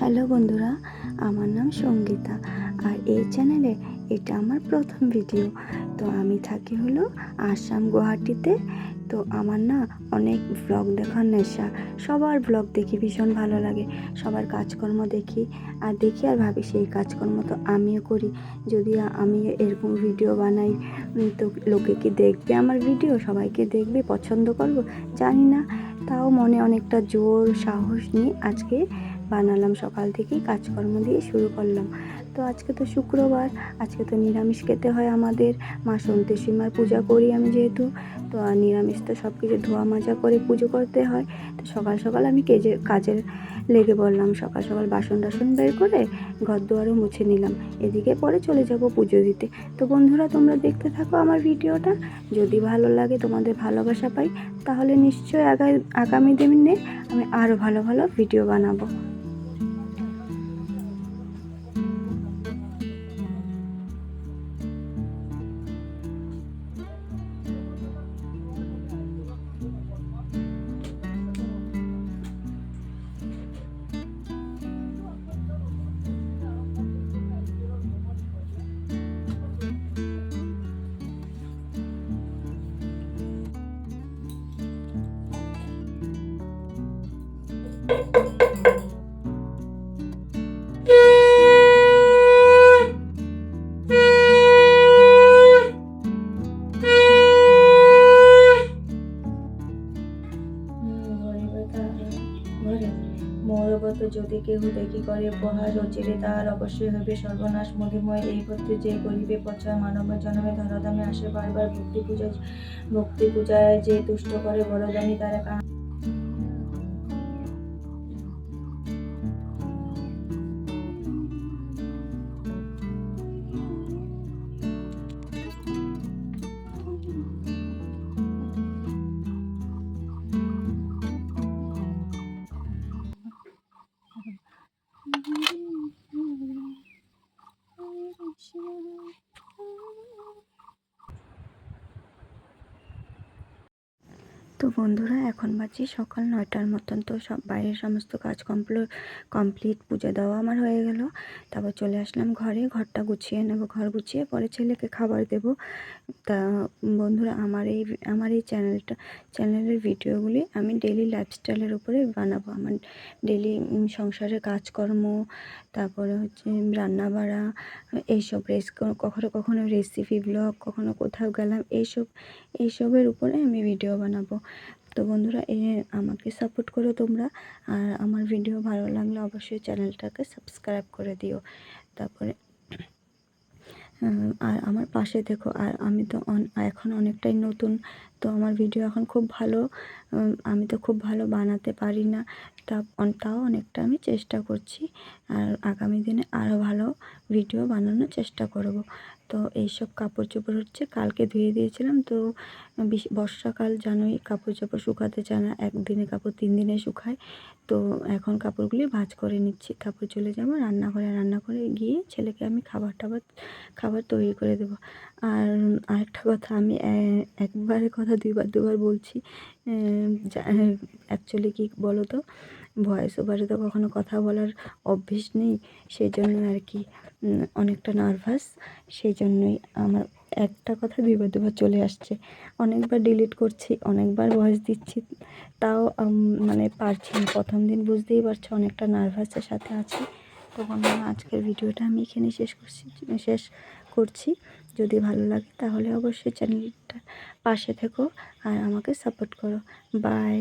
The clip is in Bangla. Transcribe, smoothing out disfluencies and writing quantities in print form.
হ্যালো বন্ধুরা, আমার নাম সঙ্গীতা। আর এই চ্যানেলে এটা আমার প্রথম ভিডিও। তো আমি থাকি হলো আসাম গুয়াহাটিতে। তো আমার না অনেক ব্লগ দেখার নেশা। সবার ব্লগ দেখি, ভীষণ ভালো লাগে। সবার কাজকর্ম দেখি আর ভাবি সেই কাজকর্ম তো আমিও করি। যদি আমি এরকম ভিডিও বানাই তো লোকে কি দেখবে আমার ভিডিও? সবাইকে দেখবে, পছন্দ করবো জানি না। তাও মনে অনেকটা জোর সাহস নিয়ে আজকে বানালাম। সকাল থেকেই কাজকর্ম দিয়ে শুরু করলাম। তো আজকে তো শুক্রবার, আজকে তো নিরামিষ খেতে হয় আমাদের। মা সন্তোষী মার পূজা করি আমি যেহেতু, তো নিরামিষ তো সব কিছু ধোয়া মাজা করে পুজো করতে হয়। তো সকাল সকাল আমি কাজে লেগে পড়লাম। সকাল সকাল বাসন টাসন বের করে ঘর দুয়ারও মুছে নিলাম। এদিকে পরে চলে যাব পুজো দিতে। তো বন্ধুরা, তোমরা দেখতে থাকো আমার ভিডিওটা। যদি ভালো লাগে, তোমাদের ভালোবাসা পাই, তাহলে নিশ্চয়ই আগামী দিনে আমি আরও ভালো ভালো ভিডিও বানাবো। মৌরবত যদি কেহ দেখি করে প্রহার অচিরে তাহার অবশ্যই হইবে সর্বনাশ। মধুময় এই পথে যে করিবে প্রচার, মানব জন্মে ধরাধামে আসে বারবার। ভক্তি পূজায় যে তুষ্ট করে বড়দানি তারা। তো বন্ধুরা, এখন বাজে সকাল 9টার মতন। তো সব বাইরের সমস্ত কাজ কমপ্লিট, পুজো দেওয়া আমার হয়ে গেল। তারপর চলে আসলাম ঘরে, ঘরটা গুছিয়ে নেব। ঘর গুছিয়ে পরে ছেলেকে খাবার দেব। তা বন্ধুরা, আমার এই চ্যানেলের ভিডিওগুলি আমি ডেইলি লাইফস্টাইলের উপরে বানাবো। আমার ডেইলি সংসারের কাজকর্ম, তারপরে হচ্ছে রান্না বাড়া, এইসব কখনো কখনো রেসিপি ব্লগ, কখনো কোথাও গেলাম, এইসবের উপরে আমি ভিডিও বানাবো। তো বন্ধুরা, আমাকে সাপোর্ট করো তোমরা। আর আমার ভিডিও ভালো লাগলে অবশ্যই চ্যানেলটাকে সাবস্ক্রাইব করে দিও। তারপরে আর আমার পাশে দেখো। আর আমি তো এখন অনেকটাই নতুন, তো আমার ভিডিও এখন খুব ভালো, আমি তো খুব ভালো বানাতে পারি না। তাও অনেকটা আমি চেষ্টা করছি। আর আগামী দিনে আরও ভালো ভিডিও বানানোর চেষ্টা করব। তো এইসব কাপড় চোপড় হচ্ছে কালকে ধুয়ে দিয়েছিলাম। তো বর্ষাকাল জানোই, কাপড় চোপড় শুকাতে চায় না, একদিনে কাপড় 3 দিনে শুকায়। তো এখন কাপড়গুলি ভাঁজ করে নিচ্ছি। তারপর চলে যাবো রান্নাঘরে গিয়ে ছেলেকে আমি খাবার তৈরি করে দেবো। আর আরেকটা কথা, আমি একবারের কথা দুবার বলছি। অ্যাকচুয়ালি কী বলো তো, ভয়েস ওভারে তো কখনো কথা বলার অভ্যেস নেই, সেই জন্য আর কি অনেকটা নার্ভাস। সেই জন্যই আমার একটা কথা দুবার চলে আসছে। অনেকবার ডিলিট করছি, অনেকবার ভয়েস দিচ্ছি, তাও মানে পারছি না। প্রথম দিন বুঝতেই পারছো, অনেকটা নার্ভাসের সাথে আছি। তো বন্ধুরা, আজকের ভিডিওটা আমি এখানে শেষ করছি। যদি ভালো লাগে তাহলে অবশ্যই চ্যানেলটা পাশে থেকো আর আমাকে সাপোর্ট করো। বাই।